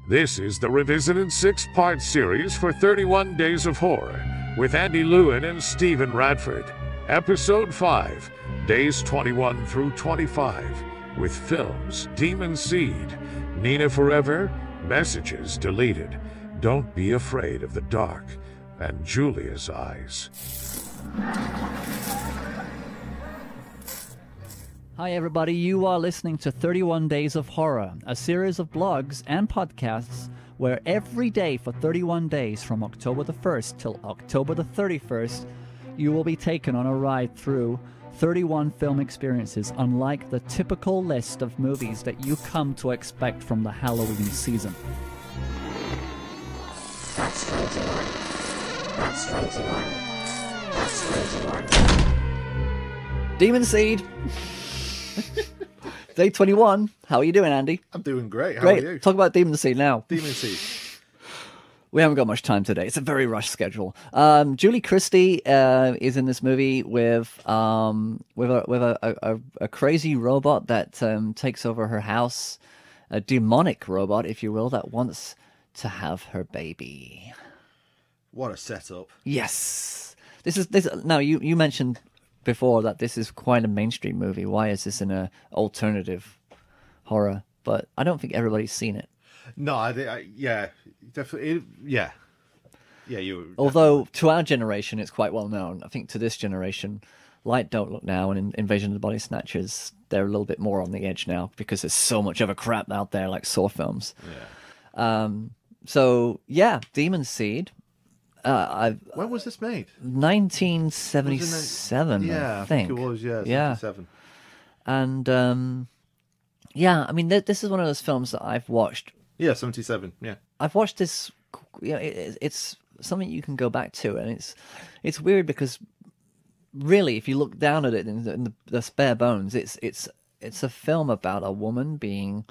This is the revisited 6-part series for 31 Days of Horror with Andy Lewin and Stephen Radford. Episode 5, Days 21 through 25, with films Demon Seed, Nina Forever, Messages Deleted, Don't Be Afraid of the Dark, and Jules Eyes. Hi everybody, you are listening to 31 Days of Horror, a series of blogs and podcasts where every day for 31 days from October the 1st till October the 31st, you will be taken on a ride through 31 film experiences unlike the typical list of movies that you come to expect from the Halloween season. That's 21. That's 21. That's 21. Demon Seed! Day 21. How are you doing, Andy? I'm doing great. How Great. are you? Talk about Demon Seed now. Demon Seed. We haven't got much time today. It's a very rushed schedule. Julie Christie is in this movie with a crazy robot that takes over her house, a demonic robot, if you will, that wants to have her baby. What a setup. Yes. This. Now, you mentioned before that this is quite a mainstream movie. Why is this in a alternative horror? But I don't think everybody's seen it. No, yeah, definitely, yeah. Although to our generation, it's quite well known. I think to this generation, like Don't Look Now and Invasion of the Body Snatchers, they're a little bit more on the edge now because there's so much other crap out there, like Saw films. Yeah. So yeah, Demon Seed. When was this made? 1977. Yeah, I think it was. Yeah, 77. And yeah, I mean, this is one of those films that I've watched. Yeah, 77. Yeah, I've watched this. You know, it's something you can go back to, and it's weird because really, if you look down at it in the spare bones, it's a film about a woman being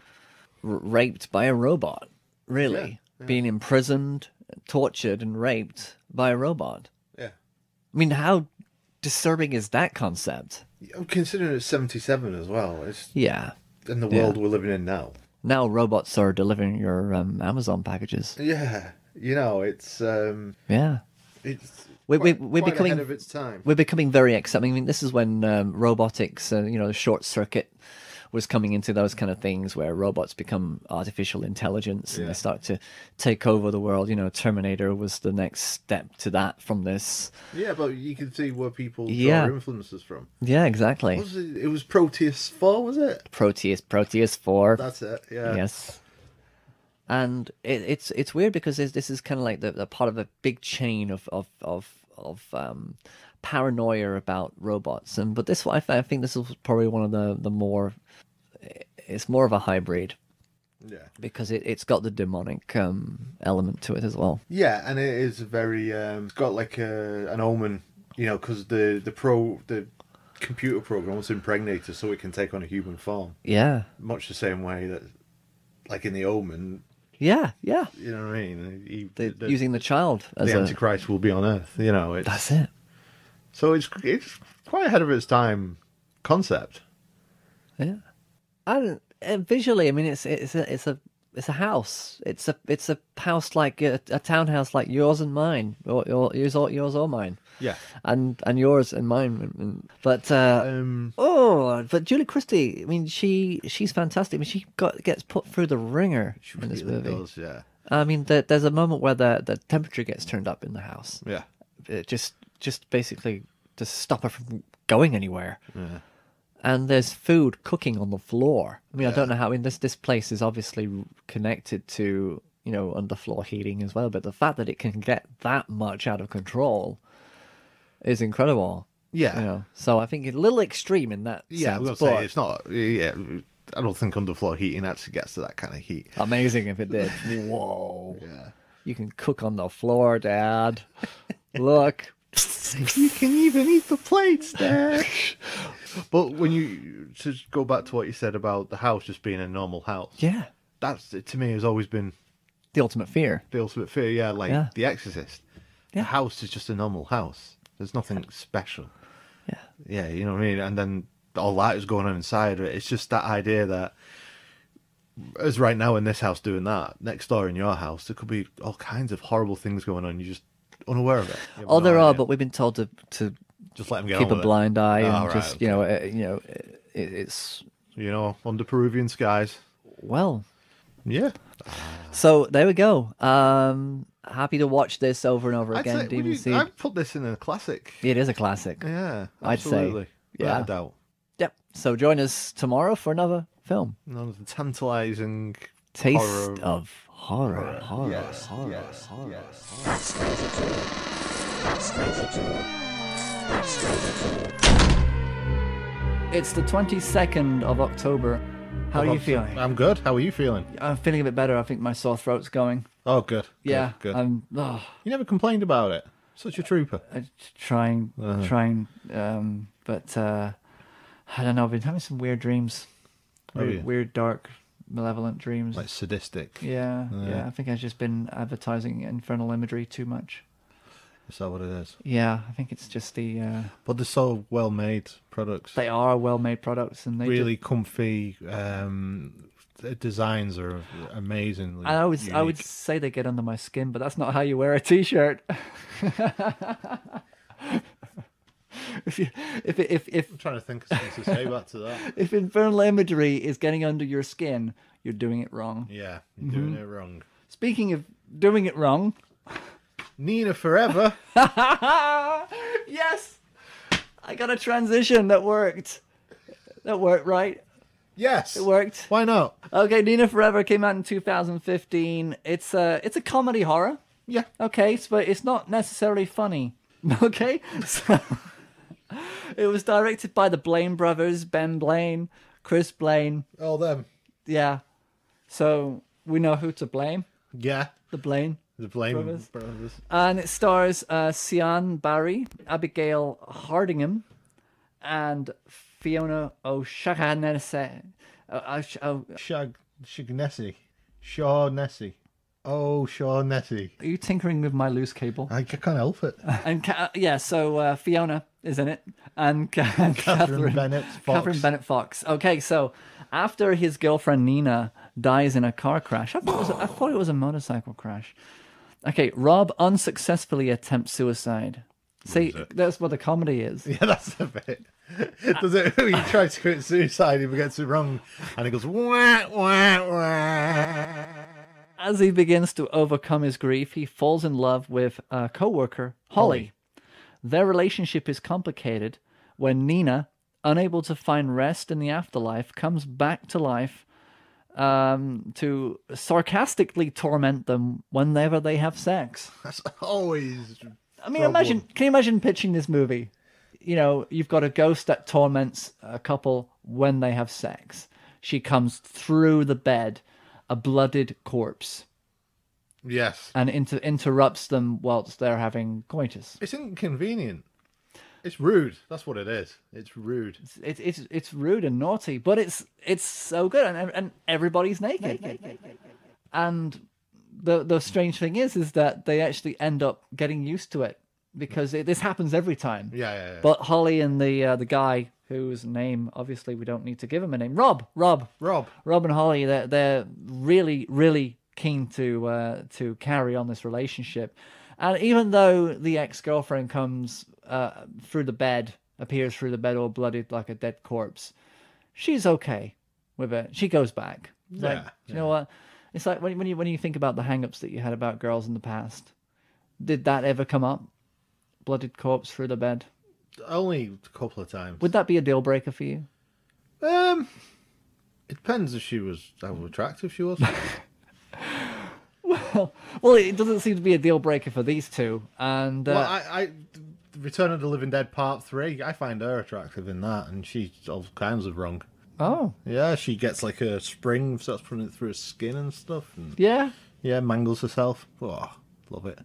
raped by a robot. Really, yeah. Being imprisoned, tortured, and raped by a robot. yeah. I mean, how disturbing is that concept? Considering it's 77 as well. It's Yeah. in the world we're living in now. Now robots are delivering your Amazon packages. Yeah, it's Yeah. it's We're quite becoming ahead of its time. We're becoming very accepting. I mean, this is when robotics, the short circuit was coming into those kind of things where robots become artificial intelligence and they start to take over the world. You know, Terminator was the next step to that from this. Yeah, but you can see where people draw Yeah. influences from. Yeah, exactly. What was it? It was Proteus 4, was it? Proteus 4. That's it. Yeah. Yes. And it's weird because this is kind of like the part of a big chain of paranoia about robots, but this I think this is probably one of the more. It's more of a hybrid. Yeah. Because it's got the demonic element to it as well. Yeah, and it is very. It's got like an omen, because the computer program was impregnated so it can take on a human form. Yeah. Much the same way that, like in the Omen. Yeah, yeah. You know what I mean? Using the child as the Antichrist will be on Earth. That's it. So it's quite ahead of its time concept. Yeah. Visually, I mean, it's a house. It's a house like a townhouse like yours and mine, or yours or mine. Yeah. And yours and mine. But but Julie Christie, I mean, she's fantastic. I mean, she gets put through the ringer in this movie. Does, yeah. I mean, there's a moment where the temperature gets turned up in the house. Yeah. It just basically to stop her from going anywhere. Yeah. And there's food cooking on the floor. I mean, I don't know how. I mean, this place is obviously connected to underfloor heating as well. But the fact that it can get that much out of control is incredible. Yeah. So I think it's a little extreme in that sense. I was going to say it's not. Yeah, I don't think underfloor heating actually gets to that kind of heat. Amazing if it did. Whoa. Yeah. You can cook on the floor, Dad. Look. You can even eat the plates, Dad. But to go back to what you said about the house just being a normal house. Yeah. That's, to me, has always been the ultimate fear. The ultimate fear, yeah, like The Exorcist. Yeah. The house is just a normal house. There's nothing special. Yeah. Yeah, you know what I mean? And then all that is going on inside of it. It's just that idea that as right now in this house doing that, next door in your house, there could be all kinds of horrible things going on. You're just unaware of it. Oh, there are, but we've been told to just let them get keep on a with blind eye Oh, and right, just okay. It's Under Peruvian skies. well. Yeah. So there we go. Happy to watch this over and over again. Demon Seed. I'd put this in a classic. It is a classic. Yeah, I'd say. absolutely. Without a doubt. Yep. So join us tomorrow for another film. None of the tantalising Taste horror. of horror. Horror. Yes, Horror. yes, Horror. yes. That's rated G. That's rated G. That's rated G. It's the 22nd of October. How are you feeling? I'm good. How are you feeling? I'm feeling a bit better. I think my sore throat's going. Oh, good. Yeah. Good. I'm You never complained about it. Such a trooper. trying. But I don't know. I've been having some weird dreams. Weird, dark, malevolent dreams. Like sadistic. Yeah. I think I've just been advertising infernal imagery too much. Is that what it is? Yeah, I think it's just the. But they're so well made products. They are well-made products, and they really comfy. The designs are amazingly. I would unique. say they get under my skin, but that's not how you wear a t-shirt. if I'm trying to think of things to say back to that. if infernal imagery is getting under your skin, you're doing it wrong. Yeah, you're doing it wrong. Speaking of doing it wrong, Nina Forever. yes, I got a transition that worked. That worked, right? Yes, It worked. Why not? Okay, Nina Forever came out in 2015. It's a comedy horror. Yeah. Okay, but it's not necessarily funny. Okay, so it was directed by the Blaine brothers, Ben Blaine, Chris Blaine. All them. Yeah, so we know who to blame. Yeah. The Blaine. The Blame Brothers. Brothers. And it stars Sian Barry, Abigail Hardingham, and Fiona O'Shaughnessy. Shaughnessy. Shaughnessy. Oh, Shaughnessy. Are you tinkering with my loose cable? I can't help it. And so Fiona is in it, and Catherine Bennett Fox. Catherine Bennett Fox. Okay, so after his girlfriend Nina dies in a car crash, I thought it was a motorcycle crash. Okay, Rob unsuccessfully attempts suicide. See, that's what the comedy is. Yeah, that's a bit. Does it? He tries to commit suicide, he gets it wrong, and he goes wah wah wah. As he begins to overcome his grief, he falls in love with a co-worker, Holly. Their relationship is complicated when Nina, unable to find rest in the afterlife, comes back to life to sarcastically torment them whenever they have sex. That's always. I mean, can you imagine pitching this movie? You know, you've got a ghost that torments a couple when they have sex. She comes through the bed, a blooded corpse. Yes. And interrupts them whilst they're having coitus. It's inconvenient. It's rude. That's what it is. It's rude. It's rude and naughty, but it's so good, and everybody's naked. And the strange thing is that they actually end up getting used to it because this happens every time. Yeah. But Holly and the guy whose name obviously we don't need to give him a name, Rob and Holly, they're really, really keen to carry on this relationship. And even though the ex-girlfriend comes through the bed, appears through the bed all bloodied like a dead corpse, she's okay with it. She goes back. You know what? It's like when you think about the hang-ups that you had about girls in the past, did that ever come up? Blooded corpse through the bed? Only a couple of times. Would that be a deal breaker for you? It depends if she was how attractive she was. Well, it doesn't seem to be a deal breaker for these two. And well, I Return of the Living Dead Part 3, I find her attractive in that, and she's all kinds of wrong. Oh. Yeah, she gets like a spring, starts putting it through her skin and stuff. And, yeah? Yeah, mangles herself. Oh, love it.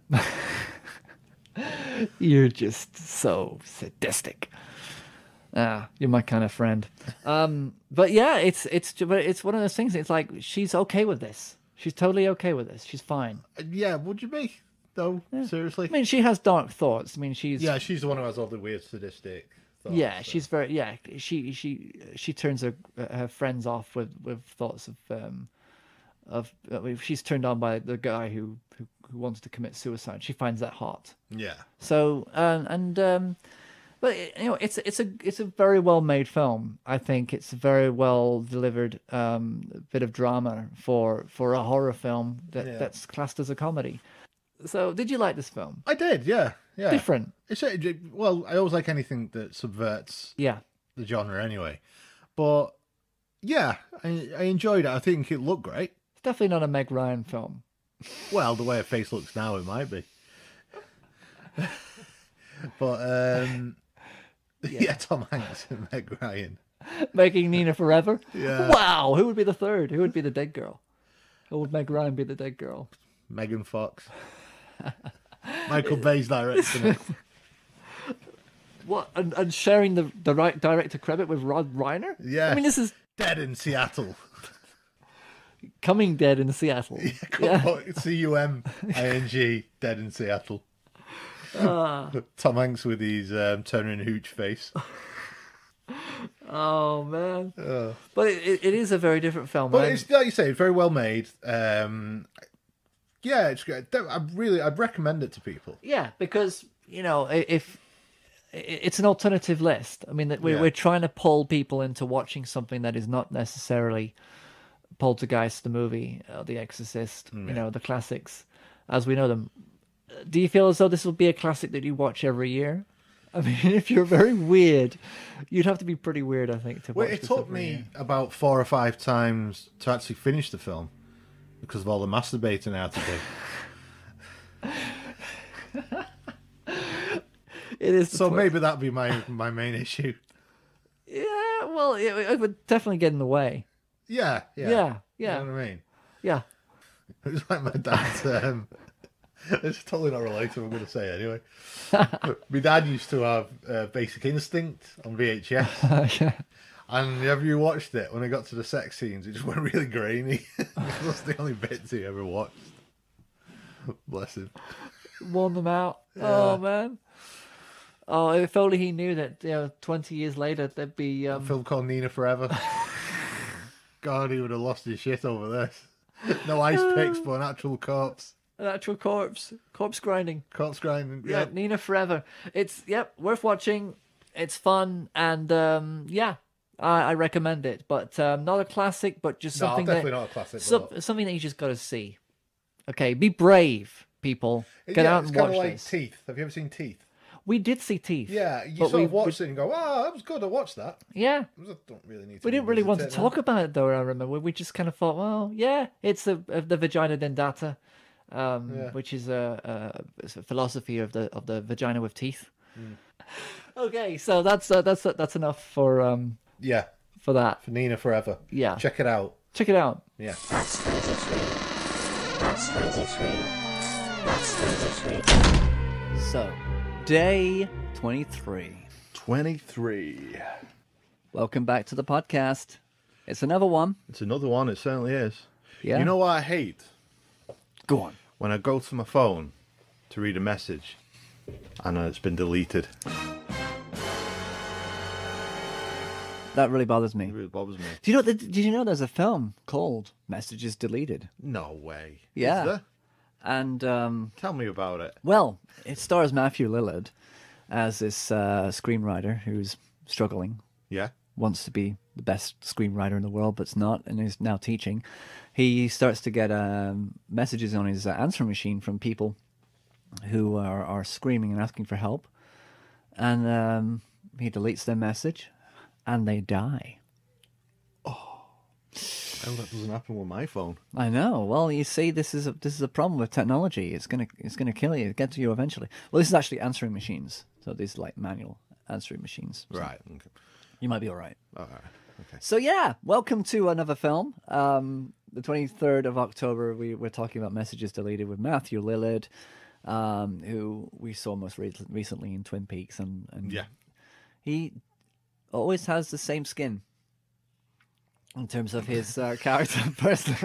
You're just so sadistic. You're my kind of friend. But yeah, it's one of those things. It's like she's okay with this. She's totally okay with this. She's fine. Yeah, would you be? Though, yeah. Seriously? I mean, she has dark thoughts. I mean, she's the one who has all the weird sadistic thoughts. Yeah, so. She's very she turns her friends off with thoughts of she's turned on by the guy who wants to commit suicide. She finds that hot. Yeah. So but it's a very well made film. I think it's a very well delivered bit of drama for a horror film that's classed as a comedy. So did you like this film? I did, yeah. Different. Well, I always like anything that subverts Yeah. the genre anyway. But yeah, I enjoyed it. I think it looked great. It's definitely not a Meg Ryan film. Well, the way her face looks now, it might be. But yeah, Tom Hanks and Meg Ryan. Making Nina Forever? Yeah. Wow, who would be the third? Who would be the dead girl? Or would Meg Ryan be the dead girl? Megan Fox. Michael Bay's directing it. What? And sharing the right director credit with Rod Reiner? Yeah. I mean, this is Dead in Seattle. Coming Dead in Seattle. C-U-M-I-N-G, Dead in Seattle. Tom Hanks with his Turner and Hooch face. Oh, man. But it is a very different film. But it's, like you say, very well made. Yeah, it's great. I'd recommend it to people. Yeah, because, if it's an alternative list. I mean, we're trying to pull people into watching something that is not necessarily Poltergeist, the movie, The Exorcist, the classics as we know them. Do you feel as though this will be a classic that you watch every year? I mean, if you're very weird, you'd have to be pretty weird, I think, to watch Well, it this took every me year. about 4 or 5 times to actually finish the film because of all the masturbating I had to do. It is So maybe that'd be my main issue. Yeah, well, it would definitely get in the way. Yeah. Yeah. You know what I mean? Yeah. It was like my dad's. It's totally not related. I'm going to say anyway. My dad used to have Basic Instinct on VHS. Yeah. And have you watched it? When it got to the sex scenes, it just went really grainy. That's the only bits he ever watched. Bless him. Worn them out. Yeah. Oh, man. Oh, if only he knew that, 20 years later, there'd be... A film called Nina Forever. God, he would have lost his shit over this. No ice picks, but an actual corpse. An actual corpse. Corpse grinding. Corpse grinding. Yeah, Nina Forever. It's, worth watching. It's fun. And, I recommend it. But not a classic, but just something definitely not a classic. something that you just got to see. Okay, be brave, people. Get out and watch like this. Teeth. Have you ever seen Teeth? We did see Teeth. Yeah, you but sort of watched it and go, "Oh, that was good. I watched that." Yeah. I don't really need to. We didn't really want to revisit it talk about it, though, I remember. We just kind of thought, well, yeah, it's the vagina dentata, which is a philosophy of the vagina with teeth. Okay, so that's enough for Yeah, for that. for Nina Forever. Yeah. Check it out. Check it out. Yeah. That's 23. That's 23. That's 23. So, day 23. 23. Welcome back to the podcast. It's another one. It's another one. It certainly is. Yeah. You know what I hate? Go on. When I go to my phone to read a message and it's been deleted. That really bothers It me. really bothers me. Do you know? Did you know there's a film called Messages Deleted? No way. Yeah. Is there? And Tell me about it. well, it stars Matthew Lillard as this screenwriter who's struggling, Yeah. wants to be the best screenwriter in the world, but's not, and is now teaching. He starts to get messages on his answering machine from people who are screaming and asking for help, and he deletes their message, and they die. Oh, that doesn't happen with my phone. I know. Well, you see, this is a problem with technology. It's gonna kill you. It gets to you eventually. Well, this is actually answering machines, so these are like manual answering machines. So Right. Okay. you might be all right. All right. Okay. So yeah, welcome to another film. The 23rd of October, we're talking about Messages Deleted with Matthew Lillard, who we saw most recently in Twin Peaks, and Yeah. he always has the same skin in terms of his character person.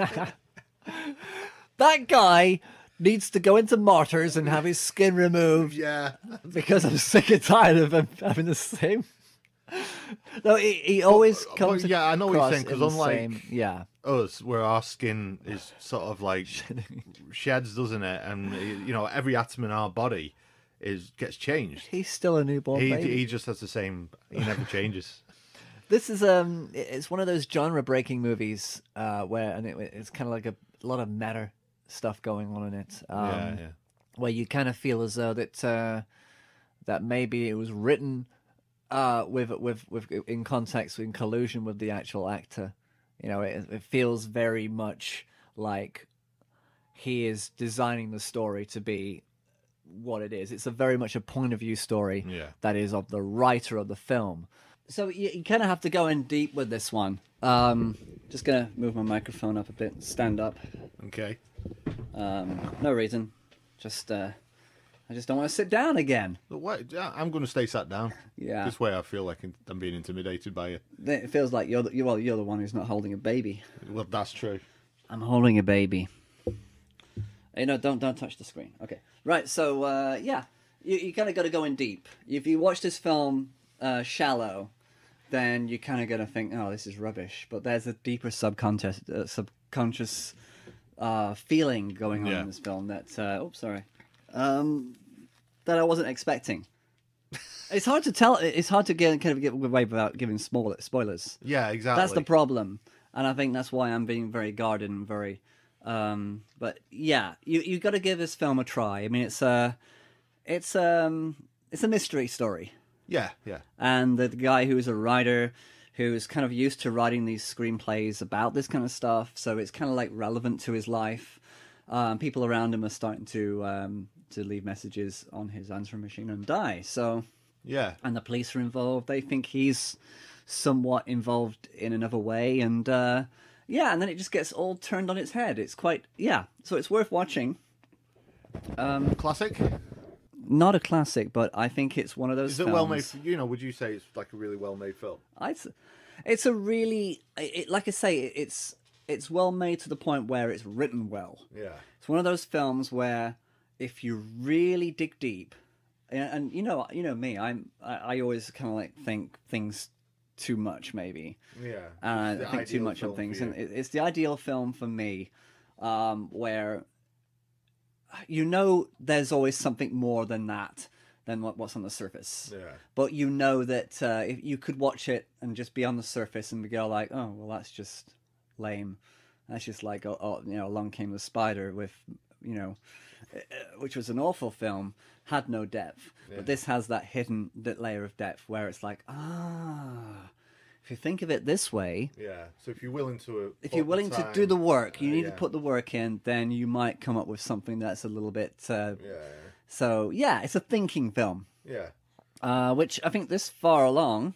That guy needs to go into Martyrs and have his skin removed Yeah. because I'm sick and tired of him having the same No, he always comes. Yeah, I know what you're saying, across because in the unlike same- yeah, us, where our skin is sort of like sheds, doesn't it? And you know, every atom in our body gets changed. he's still a newborn baby. He just has the same. He never changes. This is it's one of those genre-breaking movies where, and it's kind of like a lot of meta stuff going on in it. Yeah. Where you kind of feel as though that maybe it was written with in context, in collusion with the actual actor. You know, it feels very much like he is designing the story to be what it is. It's very much a point of view story that is of the writer of the film. So you kind of have to go in deep with this one. Just gonna move my microphone up a bit, stand up. Okay. No reason. I just don't want to sit down again. I'm going to stay sat down. Yeah. This way I feel like I'm being intimidated by you. It feels like you're the one who's not holding a baby. Well, that's true. I'm holding a baby. Hey, no, don't touch the screen. Okay. Right, so, you kind of got to go in deep. If you watch this film shallow, then you kind of got to think, oh, this is rubbish. But there's a deeper subconscious feeling going on in this film that, that I wasn't expecting. It's hard to tell. It's hard to give away without giving spoilers. Yeah, exactly. That's the problem, and I think that's why I'm being very guarded and very. But yeah, you got to give this film a try. I mean, it's a mystery story. Yeah. And the guy who's a writer, who's kind of used to writing these screenplays about this kind of stuff, so it's kind of like relevant to his life. People around him are starting to leave messages on his answering machine and die. So yeah, and the police are involved. They think he's somewhat involved in another way, and and then it just gets all turned on its head. It's quite so it's worth watching. Classic. Not a classic, but I think it's one of those. Is it films. well made? You know, would you say it's like a really well made film? It's a really, like I say, it's well made to the point where it's written well. Yeah. It's one of those films where if you really dig deep, and you know me, I always kind of like think things too much maybe. Yeah. I think too much on things, and it's the ideal film for me, where there's always something more than that. Than what's on the surface. Yeah. But you know that if you could watch it and just be on the surface and go like, oh, well, that's just lame. That's just like, Along Came the Spider with, which was an awful film, had no depth. Yeah. But this has that hidden layer of depth where it's like, if you think of it this way. Yeah. So if you're willing to do the work, you need to put the work in, then you might come up with something that's a little bit. So, it's a thinking film. Yeah. Which I think this far along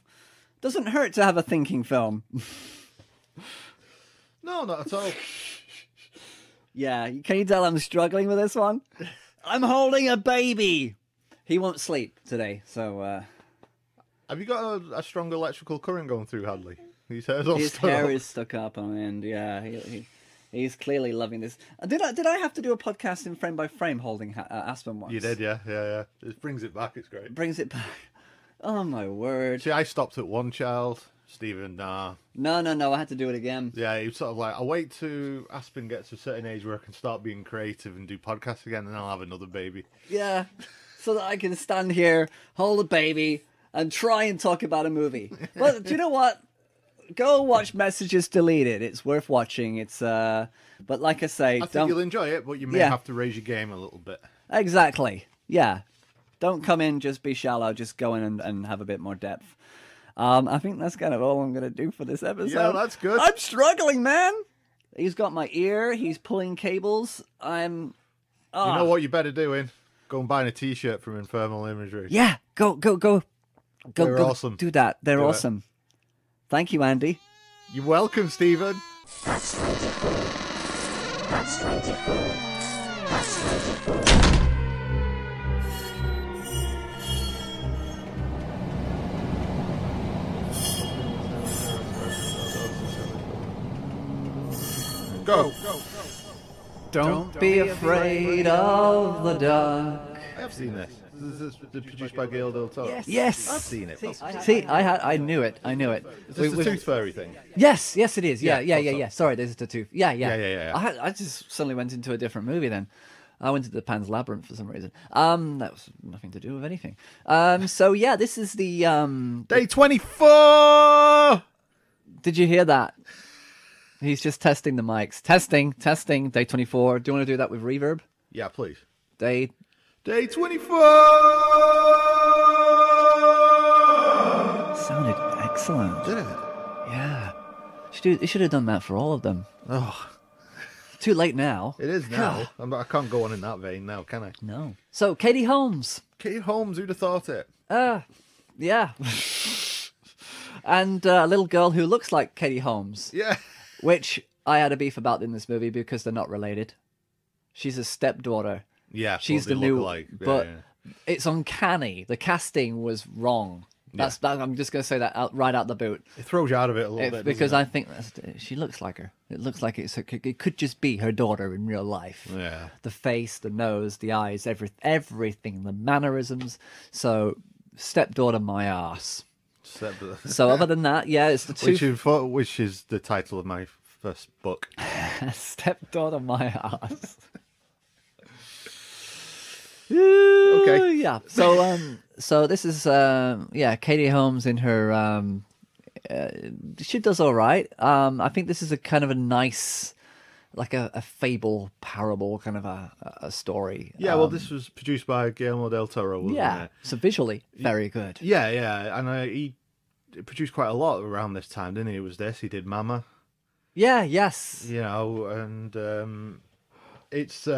doesn't hurt to have a thinking film. No, not at all. Yeah, can you tell I'm struggling with this one? I'm holding a baby. He won't sleep today, so... Have you got a strong electrical current going through Hadley? His hair is stuck up on end, yeah. He's clearly loving this. Did I have to do a podcast in frame by frame holding Aspen once? You did, yeah. It brings it back. It's great. Brings it back. Oh my word! See, I stopped at one child. Stephen, nah. No. I had to do it again. Yeah, he was sort of like, I'll wait till Aspen gets to a certain age where I can start being creative and do podcasts again, and I'll have another baby. Yeah, so that I can stand here, hold a baby, and try and talk about a movie. But do you know what? Go watch Messages Deleted. It's worth watching. It's but like I say, I think you'll enjoy it, but you may have to raise your game a little bit. Exactly. Yeah. Don't come in, just be shallow. Just go in and have a bit more depth. I think that's kind of all I'm going to do for this episode. Yeah, that's good. I'm struggling, man. He's got my ear. He's pulling cables. You know what you better doing? Go and buy a T-shirt from Infernal Imagery. Yeah. Go. They're awesome. Do that. They're awesome. Thank you, Andy. You're welcome, Stephen. That's 24. That's 24. That's 24. Go. Don't be afraid of the dark. I have seen this. Is this produced by Guillermo del Toro? Yes. I've seen it. I knew it. Is this the Tooth Fairy thing? Yes, it is. Yeah. Yeah. Sorry, there's the tooth. Yeah. Yeah. I just suddenly went into a different movie then. I went to the Pan's Labyrinth for some reason. That was nothing to do with anything. So yeah, this is the Day 24. Did you hear that? He's just testing the mics. Testing. Day 24. Do you want to do that with reverb? Yeah, please. Day 24. Sounded excellent. Did it? Yeah. You should have done that for all of them. Oh, Too late now. it is now. I can't go on in that vein now, can I? No. So, Katie Holmes. Katie Holmes, who'd have thought it? Yeah. And a little girl who looks like Katie Holmes. Yeah. Which I had a beef about in this movie because they're not related. She's a stepdaughter. Yeah, She's well, the they new, look alike. but Yeah. it's uncanny. The casting was wrong. I'm just going to say that right out the boot. It throws you out of it a little bit. Because doesn't I think she looks like her. It looks like it could just be her daughter in real life. it? Yeah. The face, the nose, the eyes, everything, the mannerisms. So, stepdaughter, my ass. So other than that, yeah, it's the two. Which is the title of my first book. Stepdaughter, my ass. Okay. Yeah. So this is Katie Holmes in her. She does all right. I think this is a kind of a nice, like a fable, parable kind of a story. Yeah, well, this was produced by Guillermo del Toro, wasn't it? So visually very good. Yeah, and he produced quite a lot around this time, didn't he? It was this. He did Mama. Yeah. Yes. You know, and it's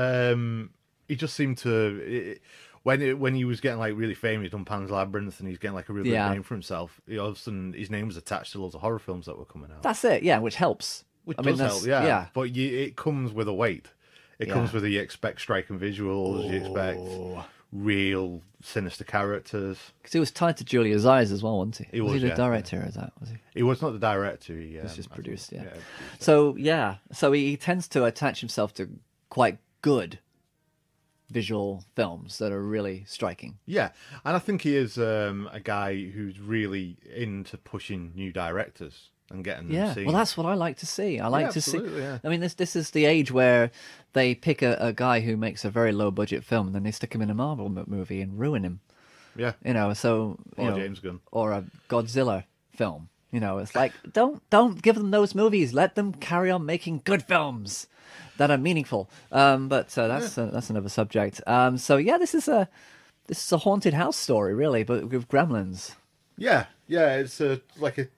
he just seemed to when he was getting like really famous, he'd done Pan's Labyrinth, and he's getting like a really big name for himself. All of a sudden, his name was attached to loads of horror films that were coming out. That's it. Yeah, which helps. Which I does mean, help, yeah. But it comes with a weight. It comes with you expect striking visuals, you expect real sinister characters. Because he was tied to Jules Eyes as well, wasn't he? Was he the yeah, director of that? Was he? He was not the director. He was just produced, yeah. Produced So he tends to attach himself to quite good visual films that are really striking. Yeah, and I think he is a guy who's really into pushing new directors and getting them seen. Well, that's what I like to see. I like to see. Yeah. I mean, this is the age where they pick a guy who makes a very low budget film, and then they stick him in a Marvel movie and ruin him. Yeah, you know. So James Gunn or a Godzilla film. You know, it's like don't give them those movies. Let them carry on making good films that are meaningful. But that's another subject. So yeah, this is a haunted house story, really, but with gremlins. Yeah, it's like a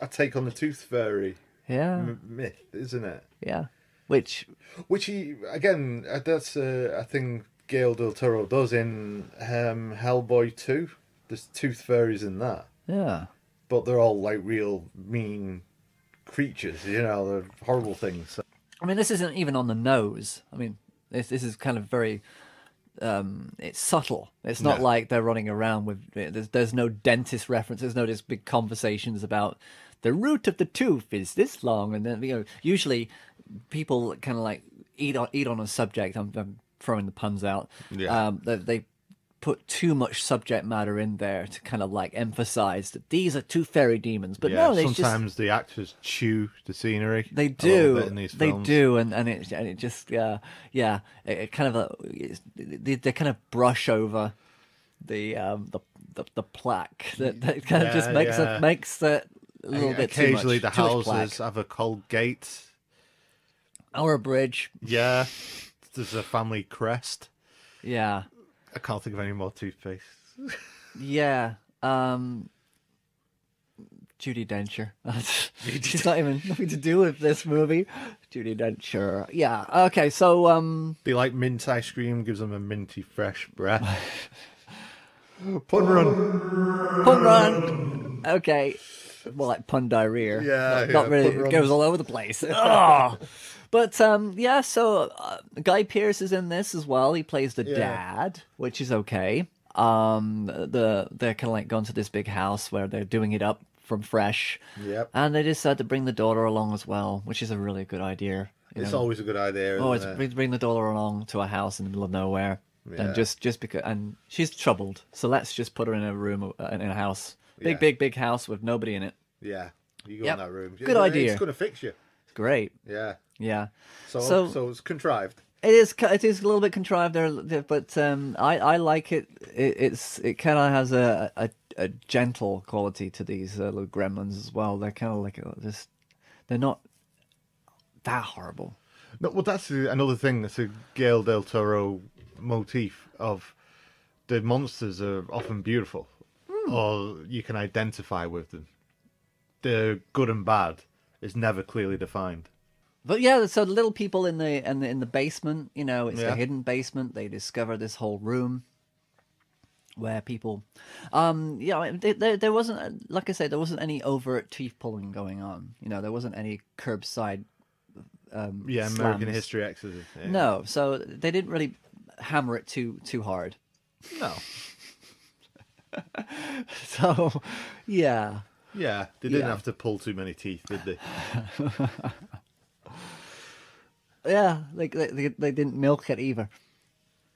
take on the Tooth Fairy myth, isn't it? Yeah, which he again that's a thing Guillermo del Toro does in Hellboy 2. There's tooth fairies in that. Yeah, but they're all like real mean creatures. You know, they're horrible things. So. I mean, this isn't even on the nose. I mean, this is kind of very. It's subtle. It's not like they're running around with. There's no dentist reference. There's no just big conversations about the root of the tooth is this long, and then usually people kind of like eat on a subject. I'm throwing the puns out. Yeah. They put too much subject matter in there to kind of like emphasize that these are two fairy demons. But no, sometimes the actors chew the scenery. They do. In these they films. do, and it just it kind of they kind of brush over the plaque that kind of just makes it a little bit too much. Occasionally the too much houses plaque. have a cold gate. Or a bridge. Yeah, there's a family crest. Yeah. I can't think of any more toothpaste. Yeah. Judi Dench. She's not even nothing to do with this movie. Judi Dench. Yeah. Okay. So They like mint ice cream, gives them a minty fresh breath. Pun run. Okay. More like pun diarrhea. Yeah. Not really. It goes all over the place. But so Guy Pearce is in this as well. He plays the dad, which is okay. They're kind of like gone to this big house where they're doing it up from fresh. Yep. And they decide to bring the daughter along as well, which is a really good idea. It's always a good idea. Always bring the daughter along to a house in the middle of nowhere. than just because. And she's troubled, so let's just put her in a room in a house, big house with nobody in it. Yeah, you go in that room. Good idea. It's going to fix you. It's great. Yeah. Yeah. So it's contrived. It is a little bit contrived there, but I like it. It kind of has a gentle quality to these little gremlins as well. They're kind of like they're not that horrible. No, well, that's another thing. That's a Guillermo del Toro motif of the monsters are often beautiful, or you can identify with them. The good and bad is never clearly defined. But yeah, so the little people in the basement, it's a hidden basement. They discover this whole room where people, there wasn't, like I said, there wasn't any overt teeth pulling going on. There wasn't any curbside. American slams. History X's. Yeah. No, so they didn't really hammer it too hard. No. So, yeah. Yeah, they didn't have to pull too many teeth, did they? Yeah, like they didn't milk it either.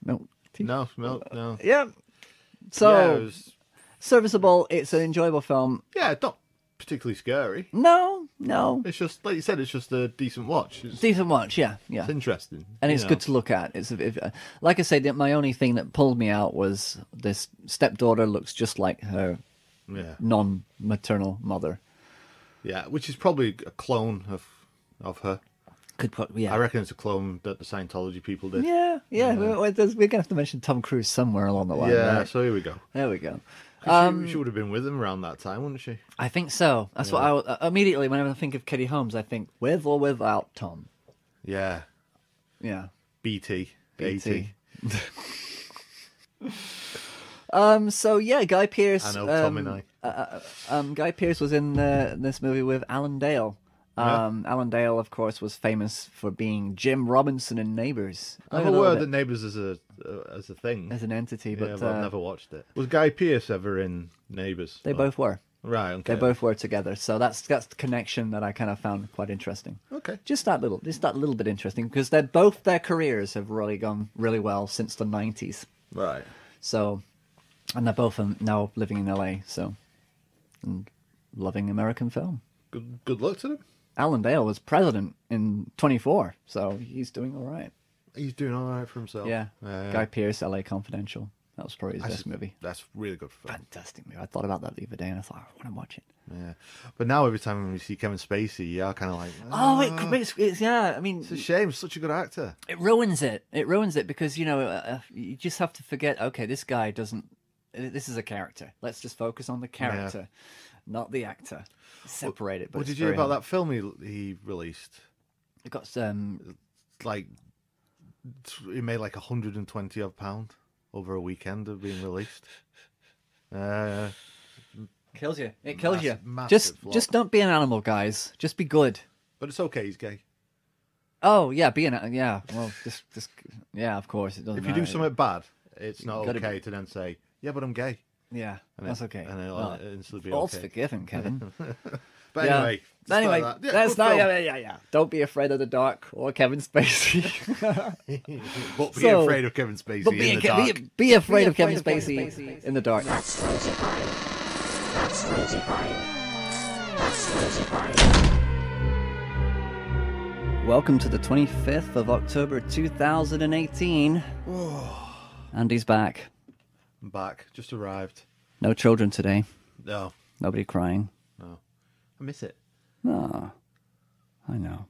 Milk teeth. No, no. Yeah. So it was... serviceable. It's an enjoyable film. Yeah, it's not particularly scary. No. It's just, like you said, it's just a decent watch. Decent watch, yeah. It's interesting. And it's good to look at. Like I said, my only thing that pulled me out was this stepdaughter looks just like her non-maternal mother. Yeah, which is probably a clone of her. I reckon it's a clone that the Scientology people did. Yeah. We're going to have to mention Tom Cruise somewhere along the line. Yeah, right? so here we go. There we go. She would have been with him around that time, wouldn't she? I think so. That's what I immediately, whenever I think of Katie Holmes, I think with or without Tom. Yeah. Yeah. BT. So yeah, Guy Pearce. I know Tom and I. Guy Pearce was in this movie with Alan Dale. Alan Dale, of course, was famous for being Jim Robinson in Neighbours. I'm aware that Neighbours is a thing, as an entity, but I've never watched it. Was Guy Pearce ever in Neighbours? They both were. Right. Okay. They both were together, so that's the connection that I kind of found quite interesting. Okay. Just that little bit interesting because both their careers have really gone really well since the 90s. Right. So, and they're both now living in LA, and loving American film. Good luck to them. Alan Dale was president in 24, so he's doing all right. He's doing all right for himself. Yeah. Guy Pearce, LA Confidential. That was probably his best movie. That's really good film. Fantastic movie. I thought about that the other day, and I thought, I want to watch it. Yeah. But now every time we see Kevin Spacey, you are kind of like... it's yeah, I mean... It's a shame. He's such a good actor. It ruins it. It ruins it because, you just have to forget, okay, this guy doesn't... This is a character. Let's just focus on the character, not the actor. Separate it. But what did you hear about that film he released? It got like it made like £120 odd over a weekend of being released. Kills you. It kills you. Just don't be an animal, guys. Just be good. But it's okay. He's gay. Oh yeah, Well, just of course it doesn't. If you do something bad, it's not okay be... to then say, "Yeah, but I'm gay." Yeah, that's okay. And it'll instantly be all's okay. forgiven, Kevin. But anyway, that's not. Yeah. Don't be afraid of the dark or Kevin Spacey. But be afraid of Kevin Spacey in the dark. Be afraid of Kevin Spacey in the dark. That's 25. That's 25. That's 25. Welcome to the 25th of October 2018. Andy's back. I'm back. Just arrived. No children today. No. Nobody crying. No. I miss it. No. I know.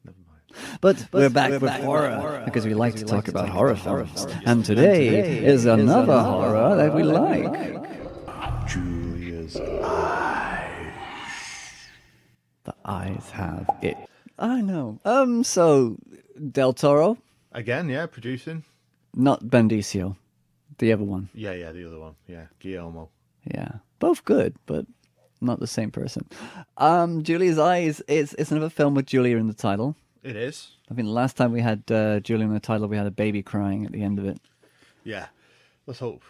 Never mind. But we're back with horror because we like to talk about horror films. And today is another horror that we like. Julia's Eyes. The eyes have it. I know. So Del Toro. Again, yeah, producing. Not Bendisio. The other one. Yeah, the other one. Yeah, Guillermo. Yeah. Both good, but not the same person. Julia's Eyes is another film with Julia in the title. It is. I think the last time we had Julia in the title, we had a baby crying at the end of it. Yeah. Let's hope.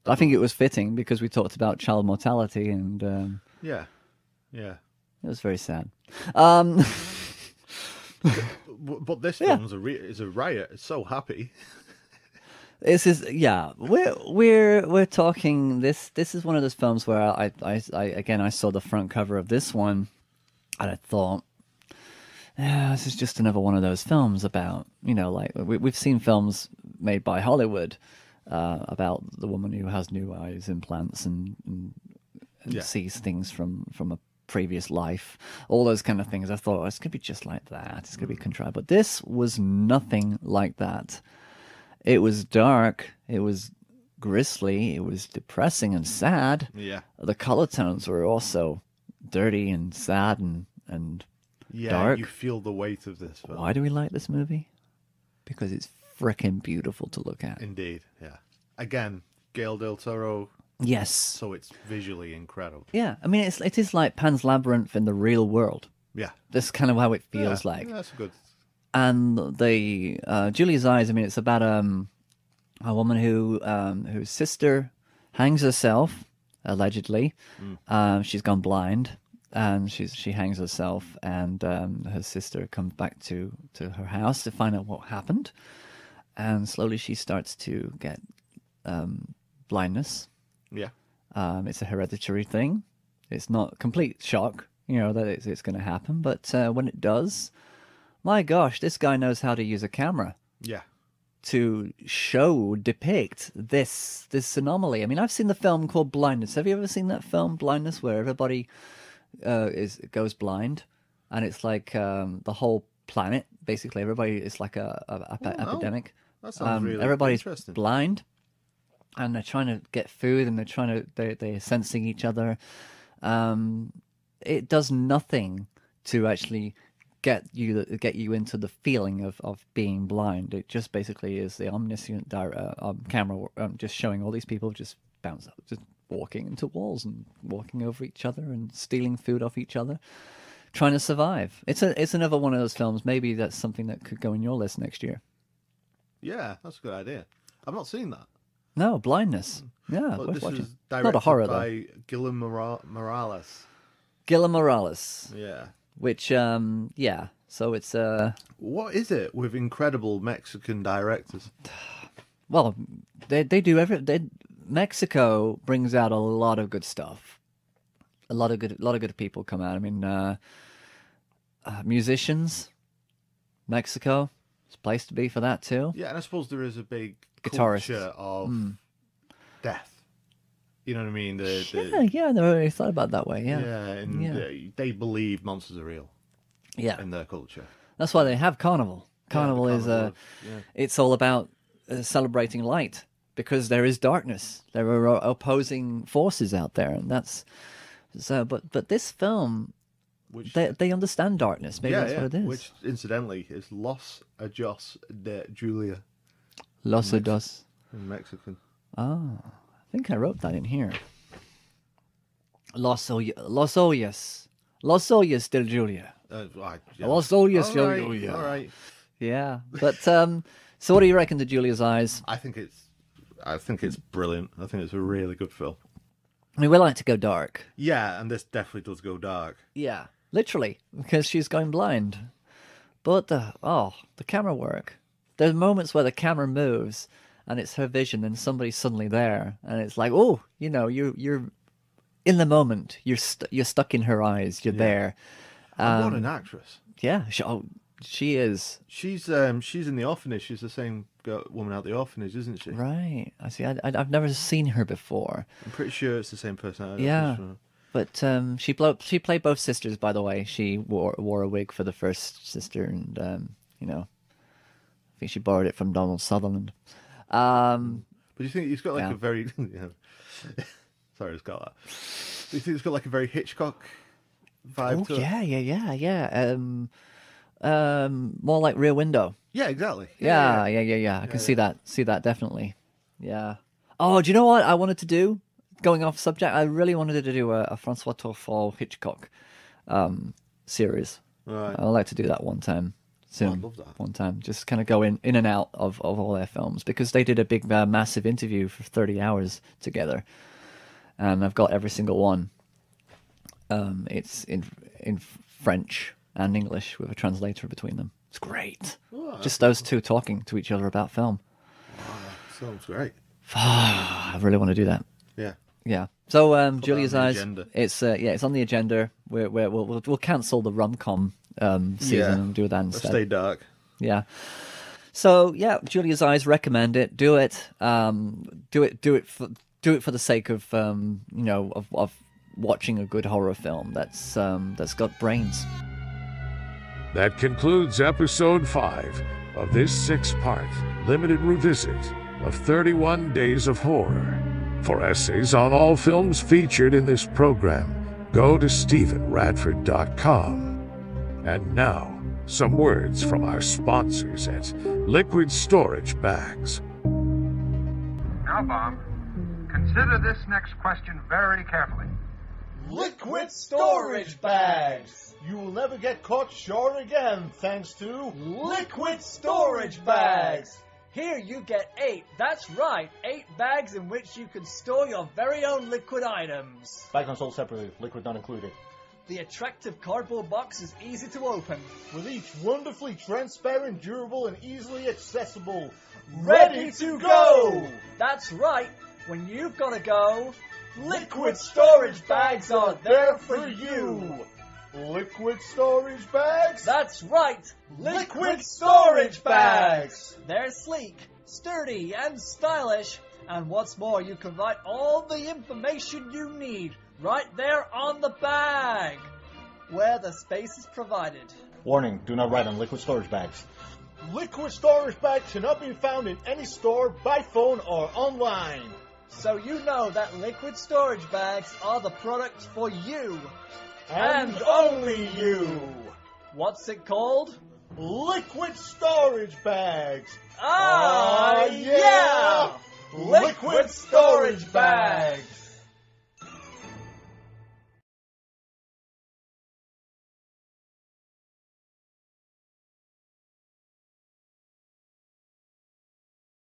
I think it was fitting because we talked about child mortality and... Yeah. It was very sad. But this film is a riot. It's so happy. This is we're talking this. This is one of those films where I saw the front cover of this one, and I thought, yeah, this is just another one of those films about, like we've seen films made by Hollywood about the woman who has new eyes implants and sees things from a previous life, all those kind of things. I thought, it's gonna be just like that. It's gonna be contrived, but this was nothing like that. It was dark. It was grisly. It was depressing and sad. Yeah. The color tones were also dirty and sad and dark. You feel the weight of this film. Why do we like this movie? Because it's freaking beautiful to look at. Indeed, yeah. Again, Gail Del Toro. Yes. So it's visually incredible. Yeah, I mean, it is like Pan's Labyrinth in the real world. Yeah. That's kind of how it feels like. Yeah, that's good. And the Jules Eyes, I mean, it's about a woman whose sister hangs herself, allegedly. She's gone blind, and she hangs herself, and her sister comes back to her house to find out what happened. And slowly she starts to get blindness. Yeah. It's a hereditary thing. It's not complete shock, that it's going to happen. But when it does, my gosh, this guy knows how to use a camera. Yeah. To depict this anomaly. I mean, I've seen the film called Blindness. Have you ever seen that film, Blindness, where everybody goes blind, and it's like the whole planet, basically, everybody is like a epidemic. That sounds really everybody's interesting. blind, and they're trying to get food, and they're sensing each other. It does nothing to actually get you into the feeling of being blind. It just basically is the omniscient camera just showing all these people just walking into walls and walking over each other and stealing food off each other, trying to survive. It's another one of those films. Maybe that's something that could go in your list next year. Yeah, that's a good idea. I've not seen that. No, Blindness. Yeah, But worth this watching. is directed Not a horror by though. Guillermo Morales. Guillermo Morales. Yeah. Which so it's What is it with incredible Mexican directors? well, they do Mexico brings out a lot of good stuff. A lot of good people come out. I mean, musicians, Mexico, it's a place to be for that too. Yeah, and I suppose there is a big Guitarists. culture of death. You know what I mean? Yeah, I never really thought about it that way. Yeah, and they believe monsters are real yeah. in their culture. That's why they have Carnival. Carnival is yeah. it's all about celebrating light, because there is darkness. There are opposing forces out there, and that's so. But this film, Which they understand darkness. Maybe that's what it is. Which, incidentally, is Los Ajos de Julia Los Odos. in Mexican. Oh, I think I wrote that in here. Los Ollas del Julia. Yeah. Los Ollas del All right, Julia. all right. Yeah, but so what do you reckon to Julia's Eyes? I think it's brilliant. I think it's a really good film. I mean, we like to go dark. Yeah, and this definitely does go dark. Yeah, literally, because she's going blind. But the camera work. There's moments where the camera moves and it's her vision, and somebody's suddenly there, and it's like, oh, you're in the moment. You're stuck in her eyes. You're there. And what an actress! Yeah, she is. She's in the orphanage. She's the same woman out the orphanage, isn't she? Right. I see. I've never seen her before. I'm pretty sure it's the same person. Yeah. But she played both sisters, by the way. She wore a wig for the first sister, and I think she borrowed it from Donald Sutherland. But you think he's got like Yeah. a very sorry, Scott. That. Do you think it's got like a very Hitchcock vibe to it? Yeah. More like Rear Window. Yeah, exactly. Yeah. I can see that definitely. Yeah. Oh, do you know what I wanted to do? Going off subject, I really wanted to do a Francois Truffaut Hitchcock series. Right. I'd like to do that one time soon. I'd love that. One time, just kind of go in and out of all their films, because they did a big massive interview for 30 hours together, and I've got every single one. It's in French and English with a translator between them. It's great. Oh, Just those two talking to each other about film. Sounds great. I really want to do that. Yeah. Yeah. So Jules Eyes, agenda. it's on the agenda. We'll cancel the rom-com season and do that instead. Stay dark. Yeah. So yeah, Jules Eyes, recommend it. Do it. Do it for the sake of of watching a good horror film that's got brains. That concludes episode 5 of this 6-part limited revisit of 31 Days of Horror. For essays on all films featured in this program, go to StephenRadford.com. And now, some words from our sponsors at Liquid Storage Bags. Now, Bob, consider this next question very carefully. Liquid storage bags! You will never get caught short again thanks to liquid storage bags! Here you get 8, that's right, 8 bags in which you can store your very own liquid items. Bags are sold separately, liquid not included. The attractive cardboard box is easy to open. With each wonderfully transparent, durable, and easily accessible. Ready to go! That's right, when you've got to go, Liquid storage bags are there for you! Liquid storage bags? That's right, Liquid storage bags! They're sleek, sturdy, and stylish. And what's more, you can write all the information you need right there on the bag, where the space is provided. Warning, do not write on liquid storage bags. Liquid storage bags cannot be found in any store, by phone, or online. So you know that liquid storage bags are the product for you. And only you. What's it called? Liquid storage bags. Ah, yeah! Liquid storage bags.